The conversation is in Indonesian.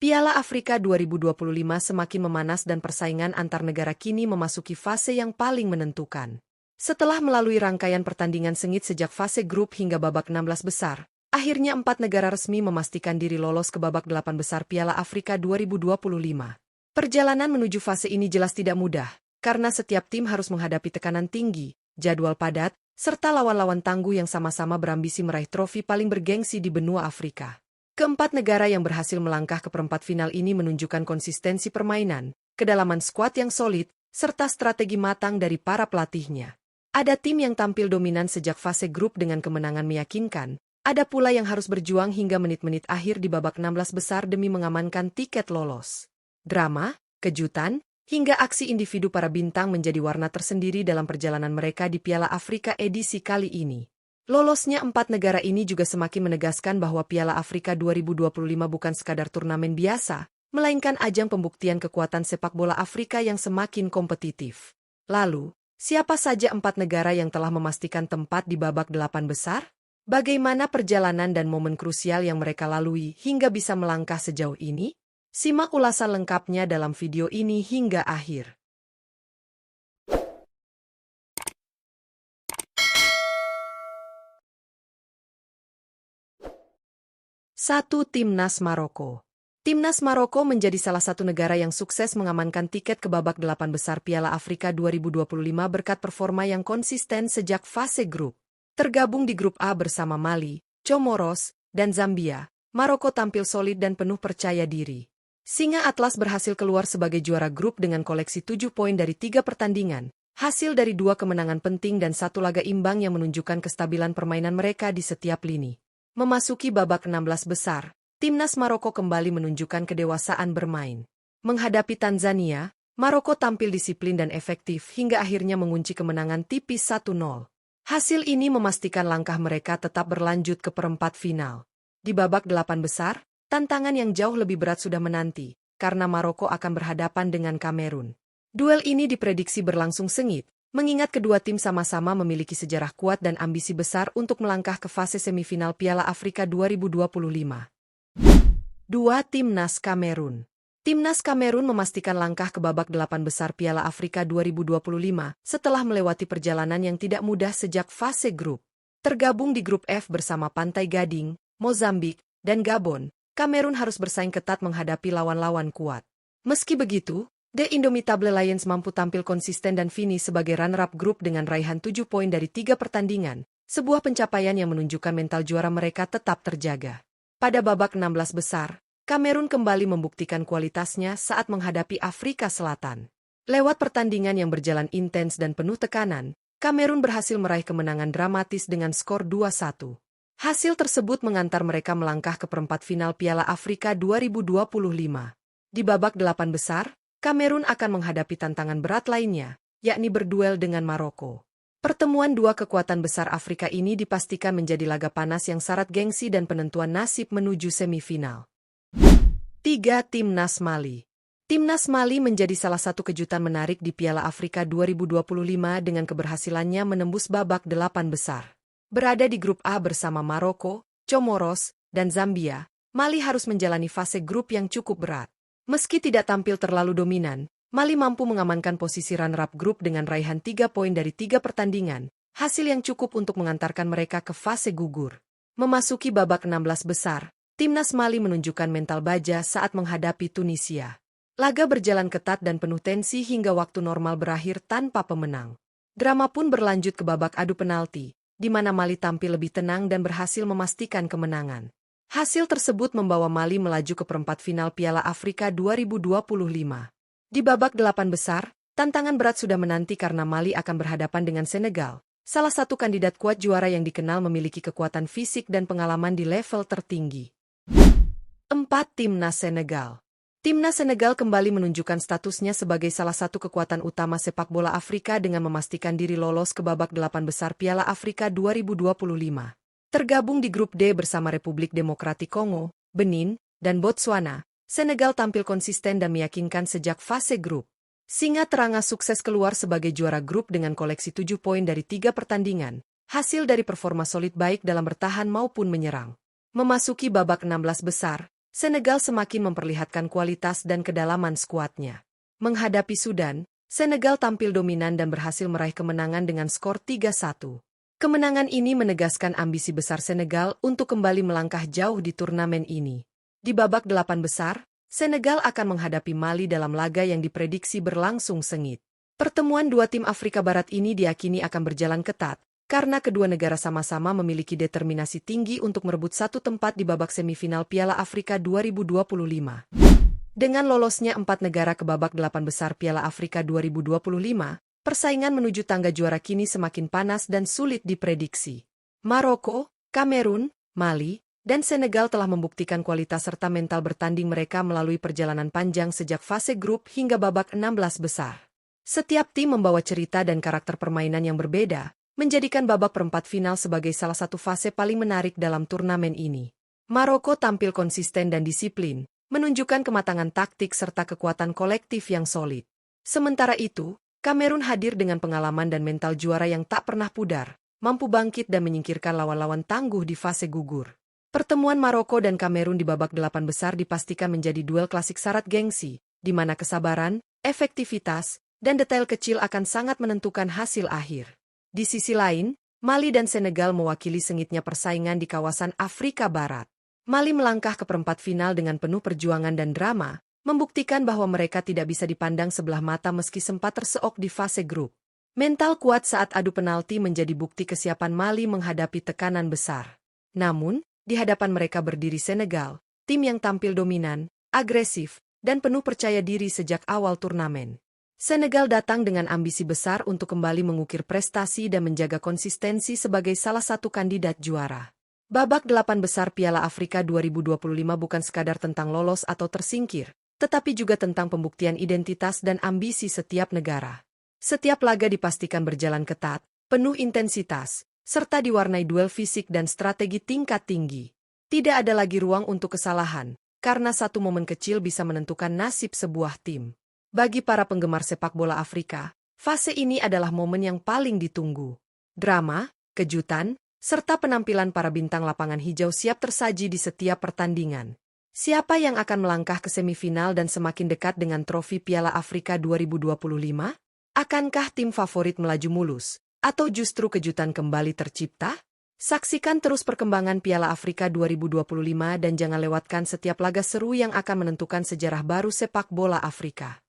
Piala Afrika 2025 semakin memanas dan persaingan antar negara kini memasuki fase yang paling menentukan. Setelah melalui rangkaian pertandingan sengit sejak fase grup hingga babak 16 besar, akhirnya 4 negara resmi memastikan diri lolos ke babak 8 besar Piala Afrika 2025. Perjalanan menuju fase ini jelas tidak mudah, karena setiap tim harus menghadapi tekanan tinggi, jadwal padat, serta lawan-lawan tangguh yang sama-sama berambisi meraih trofi paling bergengsi di benua Afrika. Keempat negara yang berhasil melangkah ke perempat final ini menunjukkan konsistensi permainan, kedalaman skuad yang solid, serta strategi matang dari para pelatihnya. Ada tim yang tampil dominan sejak fase grup dengan kemenangan meyakinkan, ada pula yang harus berjuang hingga menit-menit akhir di babak 16 besar demi mengamankan tiket lolos. Drama, kejutan, hingga aksi individu para bintang menjadi warna tersendiri dalam perjalanan mereka di Piala Afrika edisi kali ini. Lolosnya 4 negara ini juga semakin menegaskan bahwa Piala Afrika 2025 bukan sekadar turnamen biasa, melainkan ajang pembuktian kekuatan sepak bola Afrika yang semakin kompetitif. Lalu, siapa saja 4 negara yang telah memastikan tempat di babak 8 besar? Bagaimana perjalanan dan momen krusial yang mereka lalui hingga bisa melangkah sejauh ini? Simak ulasan lengkapnya dalam video ini hingga akhir. 1. Timnas Maroko. Timnas Maroko menjadi salah satu negara yang sukses mengamankan tiket ke babak 8 besar Piala Afrika 2025 berkat performa yang konsisten sejak fase grup. Tergabung di grup A bersama Mali, Comoros, dan Zambia, Maroko tampil solid dan penuh percaya diri. Singa Atlas berhasil keluar sebagai juara grup dengan koleksi 7 poin dari 3 pertandingan, hasil dari 2 kemenangan penting dan 1 laga imbang yang menunjukkan kestabilan permainan mereka di setiap lini. Memasuki babak 16 besar, timnas Maroko kembali menunjukkan kedewasaan bermain. Menghadapi Tanzania, Maroko tampil disiplin dan efektif hingga akhirnya mengunci kemenangan tipis 1-0. Hasil ini memastikan langkah mereka tetap berlanjut ke perempat final. Di babak 8 besar, tantangan yang jauh lebih berat sudah menanti, karena Maroko akan berhadapan dengan Kamerun. Duel ini diprediksi berlangsung sengit, mengingat kedua tim sama-sama memiliki sejarah kuat dan ambisi besar untuk melangkah ke fase semifinal Piala Afrika 2025. 2. Timnas Kamerun. Timnas Kamerun memastikan langkah ke babak 8 besar Piala Afrika 2025 setelah melewati perjalanan yang tidak mudah sejak fase grup. Tergabung di grup F bersama Pantai Gading, Mozambik, dan Gabon, Kamerun harus bersaing ketat menghadapi lawan-lawan kuat. Meski begitu, The Indomitable Lions mampu tampil konsisten dan finish sebagai runner-up grup dengan raihan 7 poin dari 3 pertandingan, sebuah pencapaian yang menunjukkan mental juara mereka tetap terjaga. Pada babak 16 besar, Kamerun kembali membuktikan kualitasnya saat menghadapi Afrika Selatan. Lewat pertandingan yang berjalan intens dan penuh tekanan, Kamerun berhasil meraih kemenangan dramatis dengan skor 2-1. Hasil tersebut mengantar mereka melangkah ke perempat final Piala Afrika 2025. Di babak 8 besar, Kamerun akan menghadapi tantangan berat lainnya, yakni berduel dengan Maroko. Pertemuan dua kekuatan besar Afrika ini dipastikan menjadi laga panas yang syarat gengsi dan penentuan nasib menuju semifinal. 3. Timnas Mali. Timnas Mali menjadi salah satu kejutan menarik di Piala Afrika 2025 dengan keberhasilannya menembus babak 8 besar. Berada di grup A bersama Maroko, Comoros, dan Zambia, Mali harus menjalani fase grup yang cukup berat. Meski tidak tampil terlalu dominan, Mali mampu mengamankan posisi runner-up grup dengan raihan 3 poin dari 3 pertandingan, hasil yang cukup untuk mengantarkan mereka ke fase gugur. Memasuki babak 16 besar, timnas Mali menunjukkan mental baja saat menghadapi Tunisia. Laga berjalan ketat dan penuh tensi hingga waktu normal berakhir tanpa pemenang. Drama pun berlanjut ke babak adu penalti, di mana Mali tampil lebih tenang dan berhasil memastikan kemenangan. Hasil tersebut membawa Mali melaju ke perempat final Piala Afrika 2025. Di babak 8 besar, tantangan berat sudah menanti karena Mali akan berhadapan dengan Senegal, salah satu kandidat kuat juara yang dikenal memiliki kekuatan fisik dan pengalaman di level tertinggi. 4. Timnas Senegal. Timnas Senegal kembali menunjukkan statusnya sebagai salah satu kekuatan utama sepak bola Afrika dengan memastikan diri lolos ke babak 8 besar Piala Afrika 2025. Tergabung di grup D bersama Republik Demokratik Kongo, Benin, dan Botswana, Senegal tampil konsisten dan meyakinkan sejak fase grup. Singa Teranga sukses keluar sebagai juara grup dengan koleksi 7 poin dari 3 pertandingan, hasil dari performa solid baik dalam bertahan maupun menyerang. Memasuki babak 16 besar, Senegal semakin memperlihatkan kualitas dan kedalaman skuadnya. Menghadapi Sudan, Senegal tampil dominan dan berhasil meraih kemenangan dengan skor 3-1. Kemenangan ini menegaskan ambisi besar Senegal untuk kembali melangkah jauh di turnamen ini. Di babak 8 besar, Senegal akan menghadapi Mali dalam laga yang diprediksi berlangsung sengit. Pertemuan dua tim Afrika Barat ini diyakini akan berjalan ketat, karena kedua negara sama-sama memiliki determinasi tinggi untuk merebut satu tempat di babak semifinal Piala Afrika 2025. Dengan lolosnya 4 negara ke babak 8 besar Piala Afrika 2025, persaingan menuju tangga juara kini semakin panas dan sulit diprediksi. Maroko, Kamerun, Mali, dan Senegal telah membuktikan kualitas serta mental bertanding mereka melalui perjalanan panjang sejak fase grup hingga babak 16 besar. Setiap tim membawa cerita dan karakter permainan yang berbeda, menjadikan babak perempat final sebagai salah satu fase paling menarik dalam turnamen ini. Maroko tampil konsisten dan disiplin, menunjukkan kematangan taktik serta kekuatan kolektif yang solid. Sementara itu, Kamerun hadir dengan pengalaman dan mental juara yang tak pernah pudar, mampu bangkit dan menyingkirkan lawan-lawan tangguh di fase gugur. Pertemuan Maroko dan Kamerun di babak 8 besar dipastikan menjadi duel klasik syarat gengsi, di mana kesabaran, efektivitas, dan detail kecil akan sangat menentukan hasil akhir. Di sisi lain, Mali dan Senegal mewakili sengitnya persaingan di kawasan Afrika Barat. Mali melangkah ke perempat final dengan penuh perjuangan dan drama, membuktikan bahwa mereka tidak bisa dipandang sebelah mata meski sempat terseok di fase grup. Mental kuat saat adu penalti menjadi bukti kesiapan Mali menghadapi tekanan besar. Namun, di hadapan mereka berdiri Senegal, tim yang tampil dominan, agresif, dan penuh percaya diri sejak awal turnamen. Senegal datang dengan ambisi besar untuk kembali mengukir prestasi dan menjaga konsistensi sebagai salah satu kandidat juara. Babak 8 besar Piala Afrika 2025 bukan sekadar tentang lolos atau tersingkir, tetapi juga tentang pembuktian identitas dan ambisi setiap negara. Setiap laga dipastikan berjalan ketat, penuh intensitas, serta diwarnai duel fisik dan strategi tingkat tinggi. Tidak ada lagi ruang untuk kesalahan, karena satu momen kecil bisa menentukan nasib sebuah tim. Bagi para penggemar sepak bola Afrika, fase ini adalah momen yang paling ditunggu. Drama, kejutan, serta penampilan para bintang lapangan hijau siap tersaji di setiap pertandingan. Siapa yang akan melangkah ke semifinal dan semakin dekat dengan trofi Piala Afrika 2025? Akankah tim favorit melaju mulus, atau justru kejutan kembali tercipta? Saksikan terus perkembangan Piala Afrika 2025 dan jangan lewatkan setiap laga seru yang akan menentukan sejarah baru sepak bola Afrika.